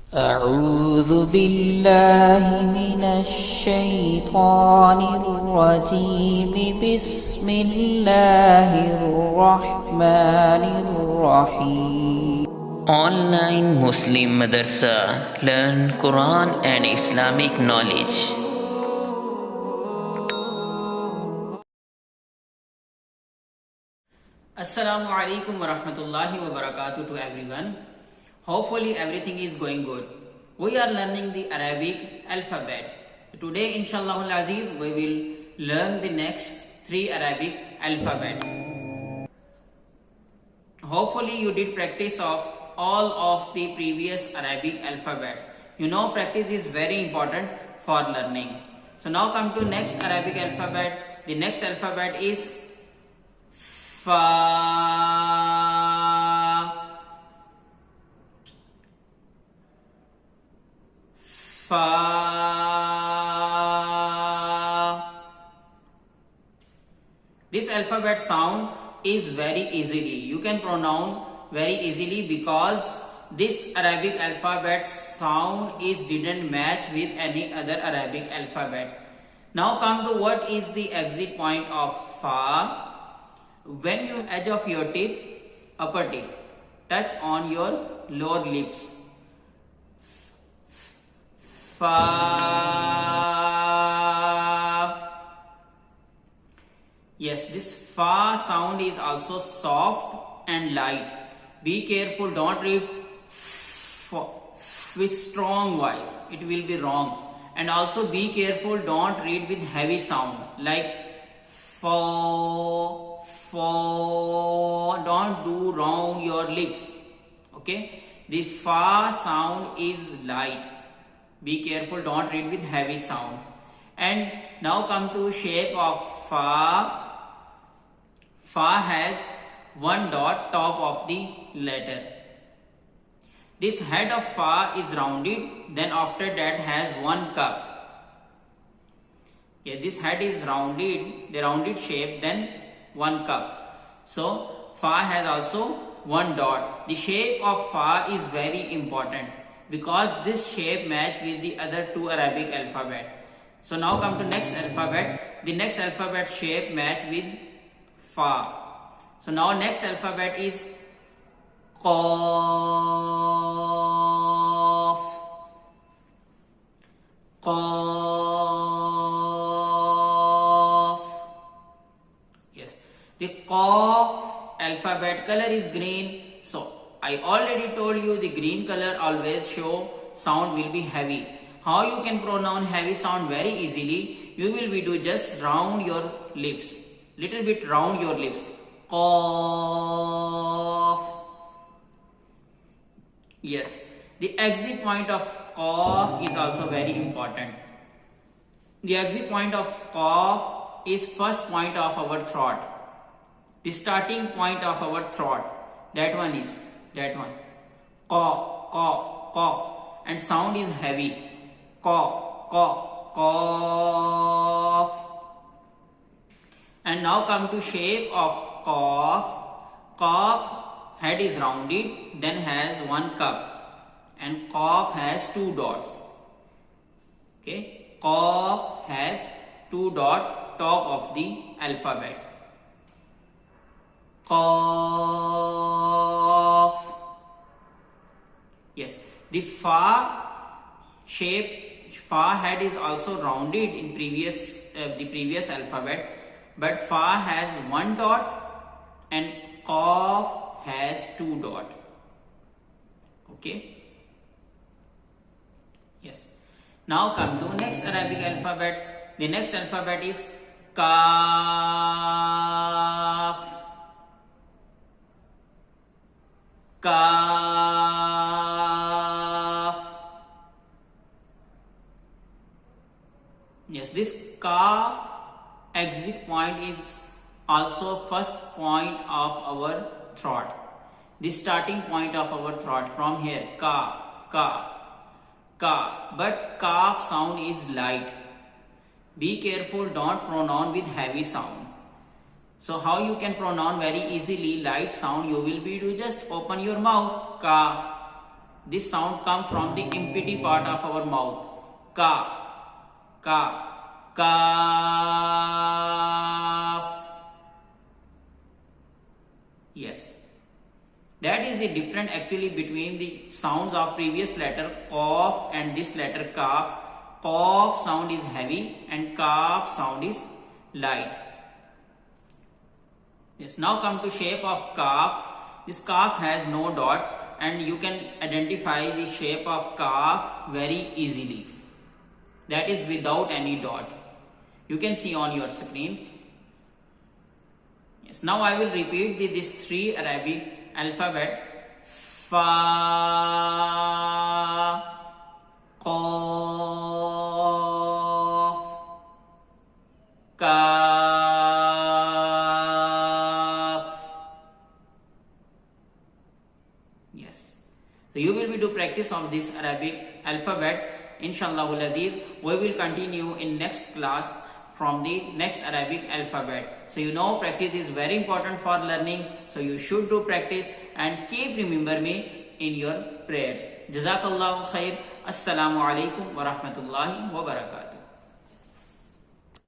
أعوذ بالله من الشيطان الرجيم بسم الله الرحمن الرحيم Online Muslim Madrasa. Learn Quran and Islamic knowledge. Assalamu alaikum wa rahmatullahi wa barakatuh to everyone. Hopefully everything is going good. We are learning the Arabic alphabet. Today inshallah al-Aziz we will learn the next 3 Arabic alphabet. Hopefully you did practice of all of the previous Arabic alphabets. You know practice is very important for learning. So now come to next Arabic alphabet. The next alphabet is Fa. Fa. This alphabet sound is very easily. You can pronounce very easily because this Arabic alphabet sound is didn't match with any other Arabic alphabet. Now come to what is the exit point of Fa. When you edge of your teeth, upper teeth, touch on your lower lips. Fa. Yes, this Fa sound is also soft and light. Be careful, don't read with strong voice, it will be wrong. And also be careful, don't read with heavy sound like Fa. Don't do round your lips. Okay, this Fa sound is light. Be careful, don't read with heavy sound. And now come to shape of Fa. Fa has one dot top of the letter. This head of Fa is rounded, then after that has one cup. Yeah, this head is rounded, the rounded shape, then one cup. So Fa has also one dot. The shape of Fa is very important because this shape match with the other 2 Arabic alphabet. So now come to next alphabet. The next alphabet shape match with Fa. So now next alphabet is Qaf. Qaf. Yes, the Qaf alphabet color is green. So I already told you the green color always show sound will be heavy. How you can pronounce heavy sound very easily? You will be do just round your lips. Little bit round your lips. Qaf. Yes, the exit point of Qaf is also very important. The exit point of Qaf is first point of our throat. The starting point of our throat. That one is that one. Qa, qa, qa. And sound is heavy. Qa, qa, qaf. And now come to shape of Qaf. Qaf head is rounded, then has one cup. And Qaf has 2 dots. Okay. Qaf has 2 dots top of the alphabet. Qaf. Yes, the Fa shape, Fa head is also rounded in the previous alphabet, but Fa has 1 dot and Qaf has 2 dot. Okay. Yes. Now come to next Arabic alphabet. The next alphabet is Kaf. Kaf. Yes, this Kaf exit point is also first point of our throat. The starting point of our throat from here. Ka, ka, ka. But Kaf sound is light. Be careful, don't pronounce with heavy sound. So how you can pronounce very easily light sound? You will be to just open your mouth. Ka, This sound come from the empty part of our mouth. Ka, ka, kaf. Yes. That is the difference actually between the sounds of previous letter qaf and this letter kaf. Qaf sound is heavy and kaf sound is light. Yes. Now come to shape of kaf. This kaf has no dot and you can identify the shape of kaf very easily. That is without any dot. You can see on your screen. Yes. Now I will repeat this three Arabic alphabet: fa, qaf, kaf. Yes. So you will be do practice of this Arabic alphabet. Inshallah Aziz, we will continue in next class from the next Arabic alphabet. So you know practice is very important for learning. So you should do practice and keep remember me in your prayers. Jazakallahu khair. Assalamu alaikum wa rahmatullahi wa barakatuh.